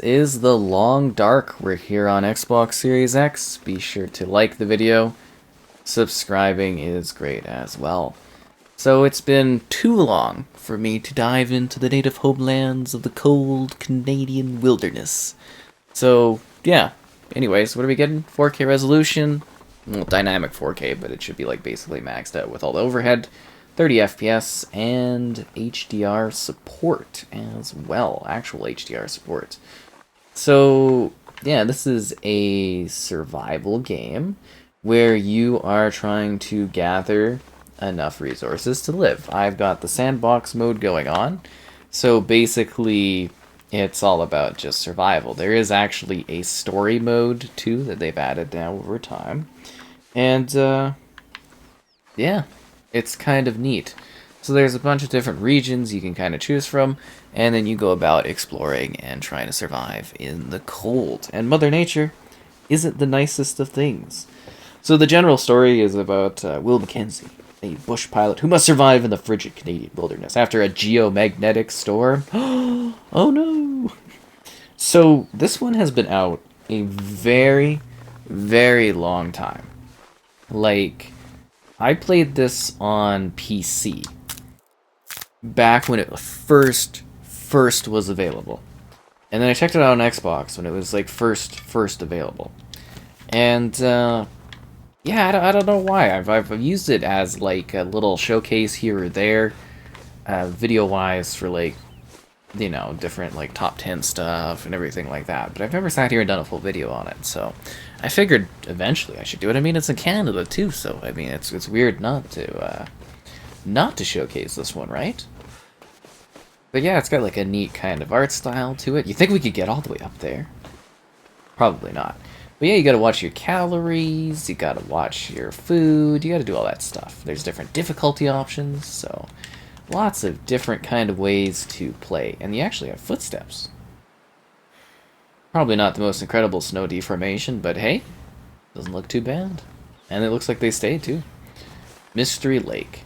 is The Long Dark. We're here on Xbox Series X. Be sure to like the video. Subscribing is great as well. So it's been too long for me to dive into the native homelands of the cold Canadian wilderness. So, yeah. Anyways, what are we getting? 4K resolution. Well, dynamic 4K, but it should be like basically maxed out with all the overhead. 30 FPS and HDR support as well. Actual HDR support. So, yeah, this is a survival game where you are trying to gather enough resources to live. I've got the sandbox mode going on. So basically, it's all about just survival. There is actually a story mode too that they've added now over time. And, yeah, it's kind of neat. So there's a bunch of different regions you can kind of choose from, and then you go about exploring and trying to survive in the cold. And Mother Nature isn't the nicest of things. So the general story is about Will Mackenzie, a bush pilot who must survive in the frigid Canadian wilderness after a geomagnetic storm. Oh no! So this one has been out a very, very long time. Like, I played this on PC back when it first was available, and then I checked it out on Xbox when it was like first available. And yeah, I don't know why I've used it as like a little showcase here or there, video wise, for like, you know, different like top 10 stuff and everything like that, but I've never sat here and done a full video on it. So I figured eventually I should do it. I mean, it's in Canada too, so I mean, it's weird not to showcase this one, right? But yeah, it's got like a neat kind of art style to it. You think we could get all the way up there? Probably not. But yeah, you gotta watch your calories, you gotta watch your food, you gotta do all that stuff. There's different difficulty options, so lots of different kind of ways to play. And you actually have footsteps. Probably not the most incredible snow deformation, but hey, doesn't look too bad. And it looks like they stay too. Mystery Lake.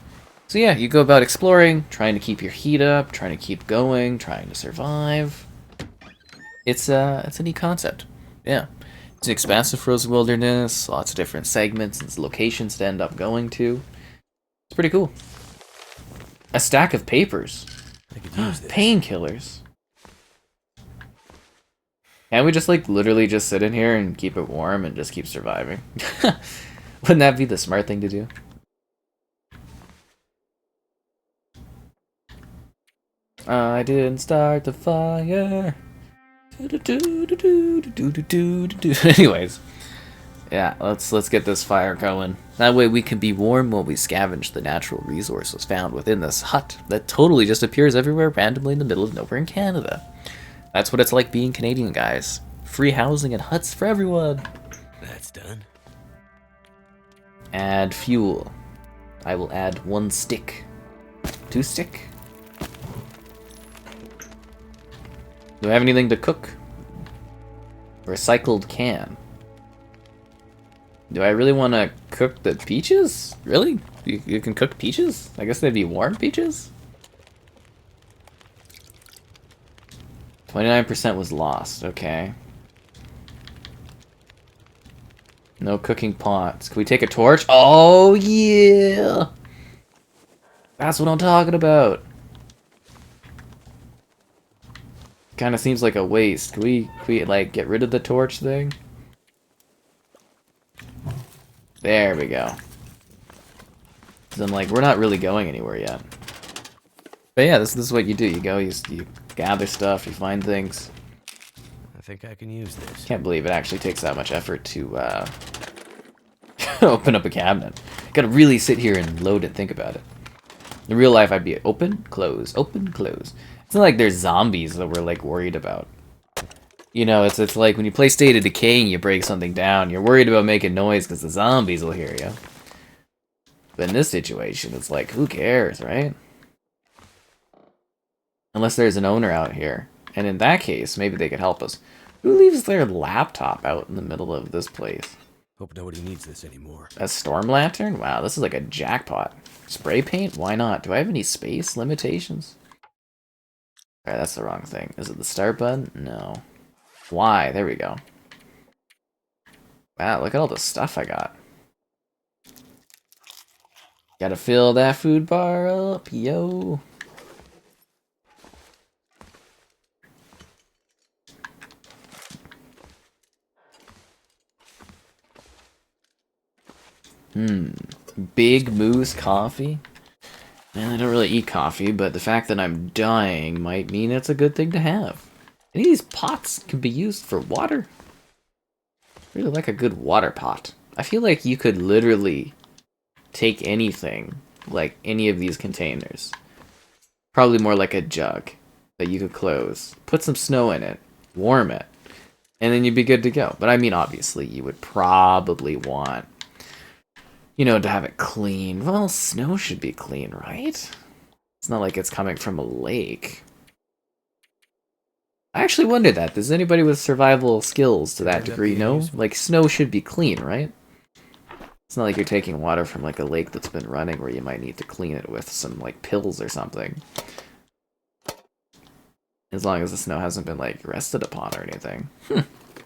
So yeah, you go about exploring, trying to keep your heat up, trying to keep going, trying to survive. It's a neat concept. Yeah. It's an expansive frozen wilderness, lots of different segments and locations to end up going to. It's pretty cool. A stack of papers. I could use this. Painkillers. Can't we just like literally just sit in here and keep it warm and just keep surviving? Wouldn't that be the smart thing to do? I didn't start the fire. Anyways, yeah, let's get this fire going. That way we can be warm while we scavenge the natural resources found within this hut that totally just appears everywhere randomly in the middle of nowhere in Canada. That's what it's like being Canadian, guys. Free housing and huts for everyone. That's done. Add fuel. I will add 1 stick. 2 stick. Do I have anything to cook? Recycled can. Do I really want to cook the peaches? Really? You can cook peaches? I guess they'd be warm peaches? 29% was lost. Okay. No cooking pots. Can we take a torch? Oh, yeah! That's what I'm talking about. Kind of seems like a waste. Can we like get rid of the torch thing? There we go. Then like we're not really going anywhere yet. But yeah, this is what you do. You go, you gather stuff, you find things. I think I can use this. Can't believe it actually takes that much effort to open up a cabinet. Gotta really sit here and load and think about it. In real life, I'd be open, close, open, close. It's not like there's zombies that we're like worried about. You know, it's like when you play State of Decay and you break something down, you're worried about making noise because the zombies will hear you. But in this situation, it's like, who cares, right? Unless there's an owner out here. And in that case, maybe they could help us. Who leaves their laptop out in the middle of this place? Hope nobody needs this anymore. A storm lantern? Wow, this is like a jackpot. Spray paint? Why not? Do I have any space limitations? Alright, that's the wrong thing. Is it the start button? No. Why? There we go. Wow, look at all the stuff I got. Gotta fill that food bar up, yo. Big Moose coffee? Man, I don't really eat coffee, but the fact that I'm dying might mean it's a good thing to have. Any of these pots can be used for water. Really like a good water pot. I feel like you could literally take anything, like any of these containers. Probably more like a jug that you could close. Put some snow in it, warm it, and then you'd be good to go. But I mean, obviously, you would probably want, you know, to have it clean. Well, snow should be clean, right? It's not like it's coming from a lake. I actually wonder that. Does anybody with survival skills to that degree know? Like, snow should be clean, right? It's not like you're taking water from, like, a lake that's been running where you might need to clean it with some, like, pills or something. As long as the snow hasn't been, like, rested upon or anything.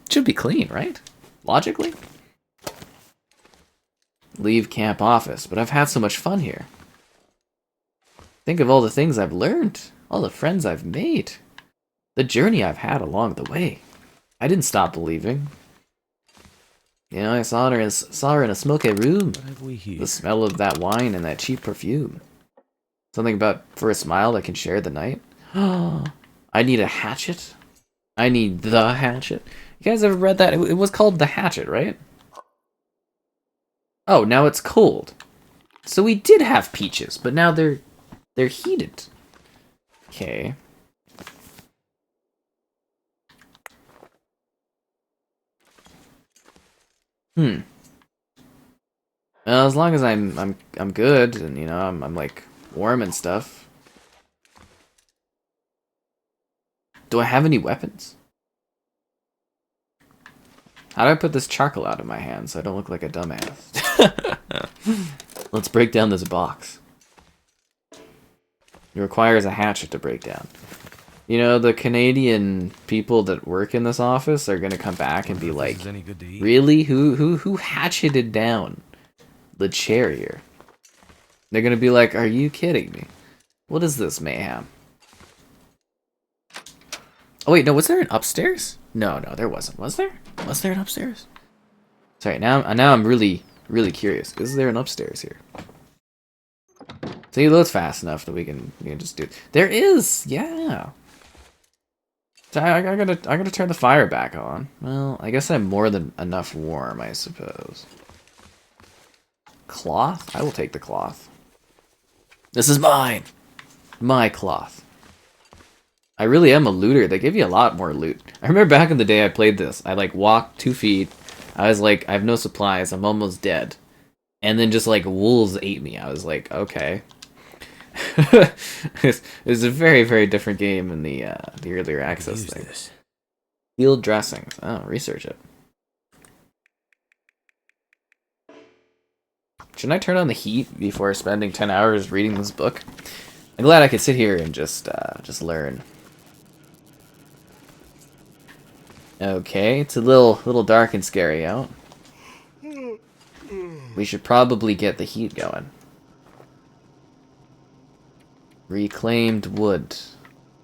Should be clean, right? Logically? Leave camp office, but I've had so much fun here. Think of all the things I've learned, all the friends I've made, the journey I've had along the way. I didn't stop believing. You know, I saw her in a smoky room. What have we here? The smell of that wine and that cheap perfume. Something about for a smile that can share the night. I need a hatchet. I need the hatchet. You guys ever read that? It was called The Hatchet, right? Oh, now it's cold. So we did have peaches, but now they're heated. Okay. Well, as long as I'm good and you know I'm like warm and stuff. Do I have any weapons? How do I put this charcoal out of my hand so I don't look like a dumbass? Let's break down this box. It requires a hatchet to break down. You know, the Canadian people that work in this office are gonna come back and be like, really? Who hatcheted down the chair here? They're gonna be like, are you kidding me? What is this mayhem? Oh wait, no, was there an upstairs? No, there wasn't. Was there? Was there an upstairs? Sorry, now I'm really curious. Is there an upstairs here? So he loads fast enough that we can just do it. There is, yeah. So I gotta turn the fire back on. Well, I guess I'm more than enough warm, I suppose. Cloth? I will take the cloth. This is mine! My cloth. I really am a looter. They give you a lot more loot. I remember back in the day I played this. I like walked 2 feet. I was like, I have no supplies. I'm almost dead. And then just like wolves ate me. I was like, okay. It was a very different game in the earlier access thing. Field dressings. Oh, research it. Shouldn't I turn on the heat before spending 10 hours reading this book? I'm glad I could sit here and just learn. Okay, it's a little dark and scary out. We should probably get the heat going. Reclaimed wood.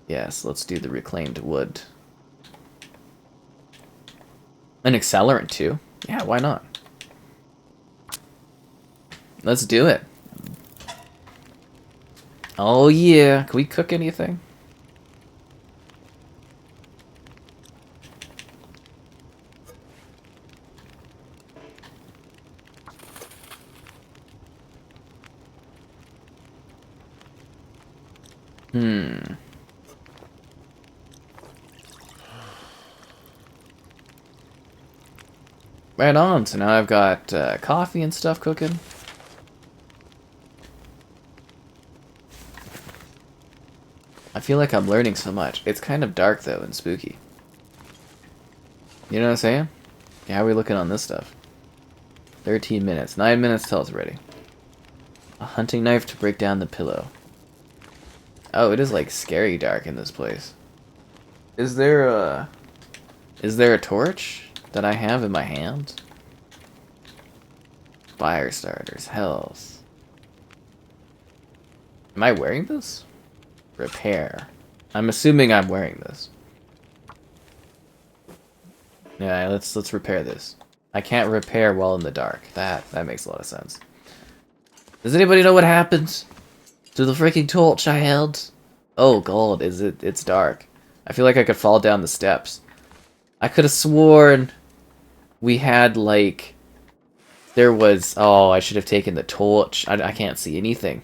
Yes, let's do the reclaimed wood. An accelerant too. Yeah, why not? Let's do it. Oh yeah, can we cook anything? Right on, so now I've got coffee and stuff cooking. I feel like I'm learning so much. It's kind of dark though and spooky. You know what I'm saying? Yeah, how are we looking on this stuff? 13 minutes. 9 minutes till it's ready. A hunting knife to break down the pillow. Oh, it is like scary dark in this place. Is there Is there a torch that I have in my hand? Fire starters, hells. Am I wearing this? Repair. I'm assuming I'm wearing this. Yeah, let's repair this. I can't repair while in the dark. That makes a lot of sense. Does anybody know what happens to the freaking torch I held? Oh god, it's dark. I feel like I could fall down the steps. I could have sworn we had like there was oh, I should have taken the torch. I can't see anything.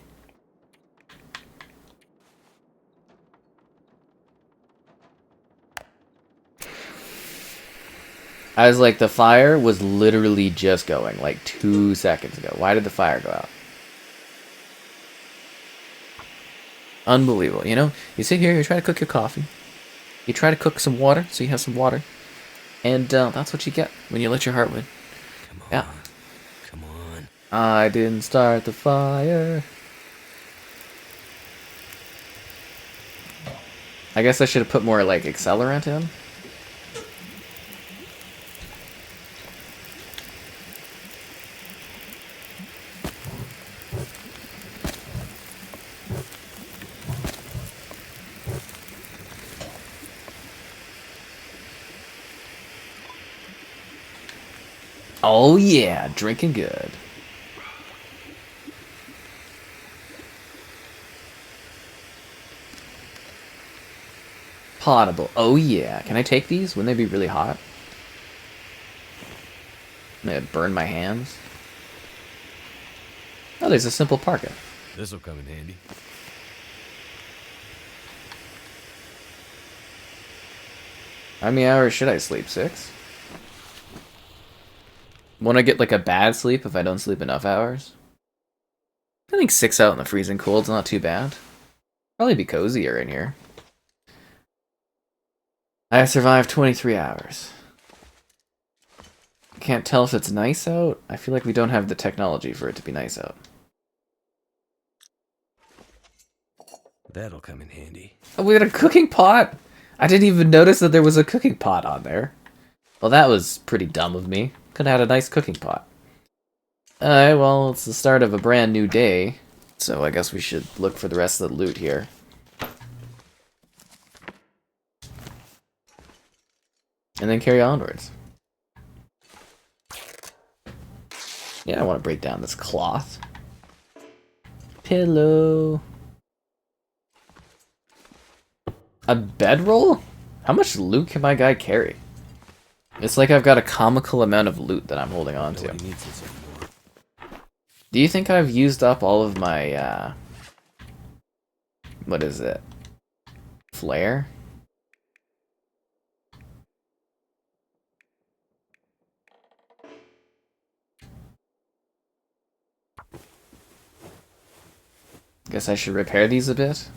I was like, the fire was literally just going, like 2 seconds ago. Why did the fire go out? Unbelievable, you know? You sit here, you try to cook your coffee. You try to cook some water, so you have some water. And that's what you get when you let your heart win. Come on. Yeah. Come on. I didn't start the fire. I guess I should have put more, like, accelerant in. Oh yeah, drinking good. Potable. Oh yeah. Can I take these? Wouldn't they be really hot? May burn my hands. Oh, there's a simple parka. This'll come in handy. How many hours should I sleep? 6? Won't I get like a bad sleep if I don't sleep enough hours? I think 6 out in the freezing cold's not too bad. Probably be cozier in here. I have survived 23 hours. Can't tell if it's nice out. I feel like we don't have the technology for it to be nice out. That'll come in handy. Oh, we got a cooking pot? I didn't even notice that there was a cooking pot on there. Well, that was pretty dumb of me. Could have had a nice cooking pot. Alright, well, it's the start of a brand new day. So I guess we should look for the rest of the loot here. And then carry onwards. Yeah, I want to break down this cloth. Pillow. A bedroll? How much loot can my guy carry? It's like I've got a comical amount of loot that I'm holding on to. Nobody needs this anymore. Do you think I've used up all of my, what is it? Flare? Guess I should repair these a bit.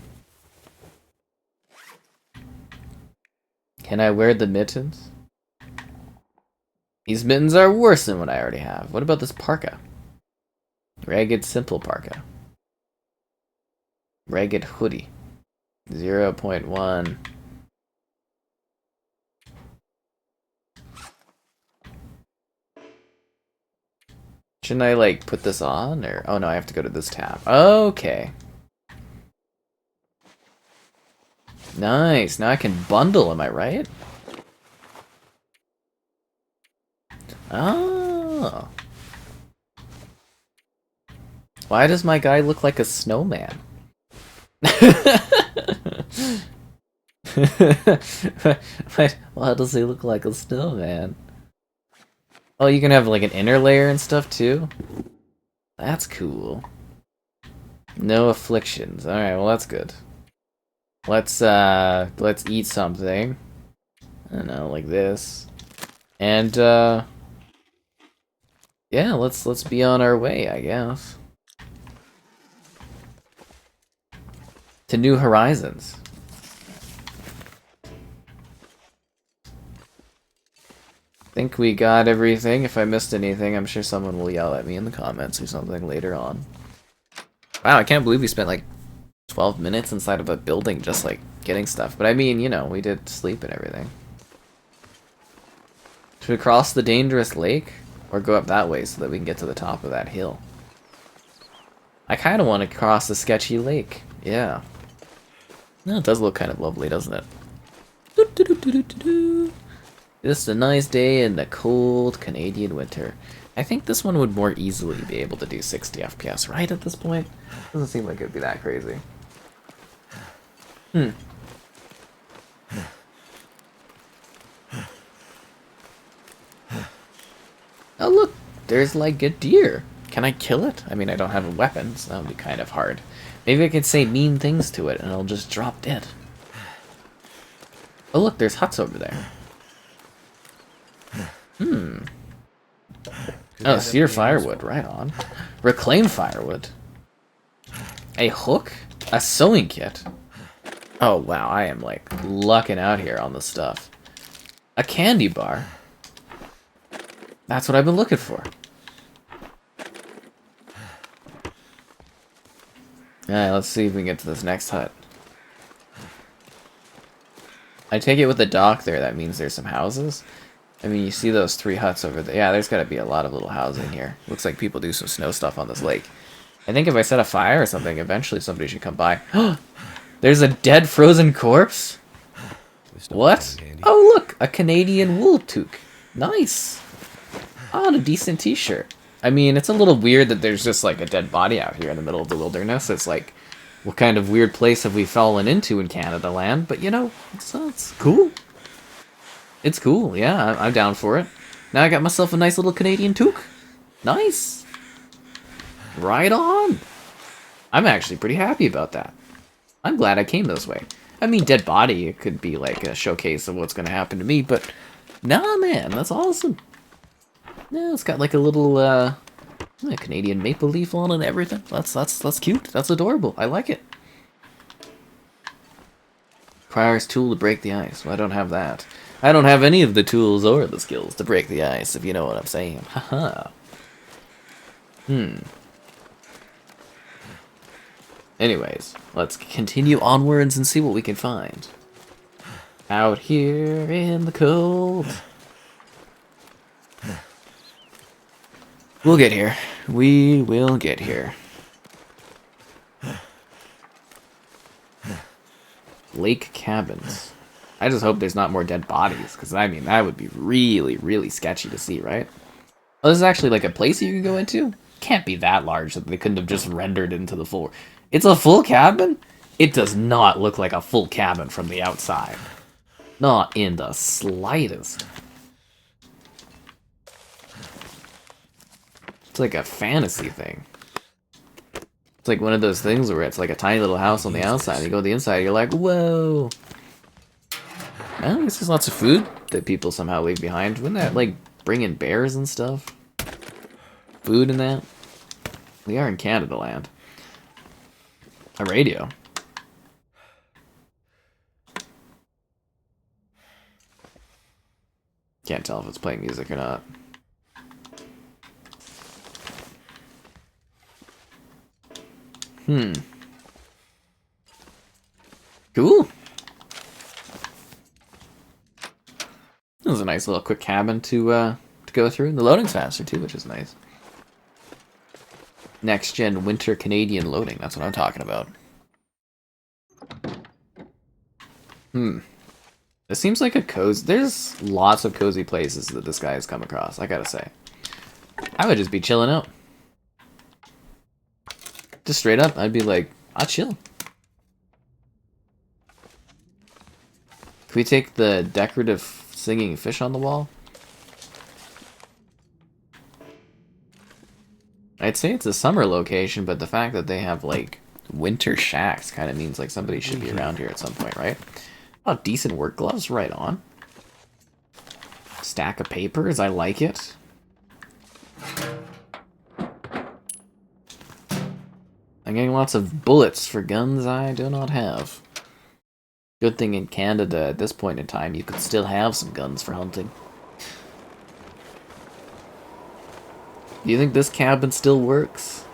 Can I wear the mittens? These mittens are worse than what I already have. What about this parka? Ragged simple parka. Ragged hoodie. 0.1. Shouldn't I, like, put this on? Or oh no, I have to go to this tab. Okay. Nice. Now I can bundle, am I right? Oh. Why does my guy look like a snowman? Why does he look like a snowman? Oh, you can have like an inner layer and stuff too? That's cool. No afflictions. Alright, well that's good. Let's eat something. I don't know, like this. And yeah, let's be on our way, I guess. To new horizons. Think we got everything. If I missed anything, I'm sure someone will yell at me in the comments or something later on. Wow, I can't believe we spent like 12 minutes inside of a building just like getting stuff. But I mean, you know, we did sleep and everything. Should we cross the dangerous lake? Or go up that way so that we can get to the top of that hill? I kind of want to cross the sketchy lake. Yeah. No, it does look kind of lovely, doesn't it? Just a nice day in the cold Canadian winter. I think this one would more easily be able to do 60 FPS, right, at this point? Doesn't seem like it would be that crazy. Oh look, there's like a deer. Can I kill it? I mean, I don't have a weapon, so that would be kind of hard. Maybe I could say mean things to it and it'll just drop dead. Oh look, there's huts over there. Oh, cedar firewood, right on. Reclaim firewood. A hook? A sewing kit? Oh wow, I am like lucking out here on this stuff. A candy bar? That's what I've been looking for. Alright, let's see if we can get to this next hut. I take it with the dock there, that means there's some houses. I mean, you see those 3 huts over there. Yeah, there's gotta be a lot of little housing here. Looks like people do some snow stuff on this lake. I think if I set a fire or something, eventually somebody should come by. There's a dead frozen corpse? What? Oh look, a Canadian wool toque. Nice. Oh, a decent t-shirt. I mean, it's a little weird that there's just like a dead body out here in the middle of the wilderness. It's like, what kind of weird place have we fallen into in Canada land? But you know, it's cool. It's cool, yeah, I'm down for it. Now I got myself a nice little Canadian toque. Nice. Right on. I'm actually pretty happy about that. I'm glad I came this way. I mean, dead body, it could be like a showcase of what's going to happen to me, but nah, man, that's awesome. Yeah, it's got like a little Canadian maple leaf on it and everything. That's cute. That's adorable. I like it. Requires tool to break the ice. Well, I don't have that. I don't have any of the tools or the skills to break the ice, if you know what I'm saying. Haha. Anyways, let's continue onwards and see what we can find. Out here in the cold. We'll get here. We will get here. Lake cabins. I just hope there's not more dead bodies, because I mean, that would be really, really sketchy to see, right? Oh, this is actually like a place you can go into? Can't be that large that they couldn't have just rendered into the full... It's a full cabin? It does not look like a full cabin from the outside. Not in the slightest. It's like a fantasy thing. It's like one of those things where it's like a tiny little house on the outside. And you go to the inside, you're like, whoa. Well, I guess there's lots of food that people somehow leave behind. Wouldn't that, like, bring in bears and stuff? Food and that? We are in Canada land. A radio. Can't tell if it's playing music or not. Cool. This is a nice little quick cabin to go through. The loading's faster too, which is nice. Next gen winter Canadian loading. That's what I'm talking about. This seems like a cozy... There's lots of cozy places that this guy has come across, I gotta say. I would just be chilling out. Just straight up, I'd be like, I'll chill. Can we take the decorative singing fish on the wall? I'd say it's a summer location, but the fact that they have, like, winter shacks kind of means, like, somebody should be around here at some point, right? Oh, decent work gloves, right on. Stack of papers, I like it. I'm getting lots of bullets for guns I do not have. Good thing in Canada at this point in time you could still have some guns for hunting. Do you think this cabin still works?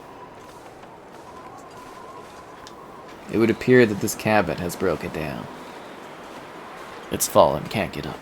It would appear that this cabin has broken down. It's fallen, can't get up.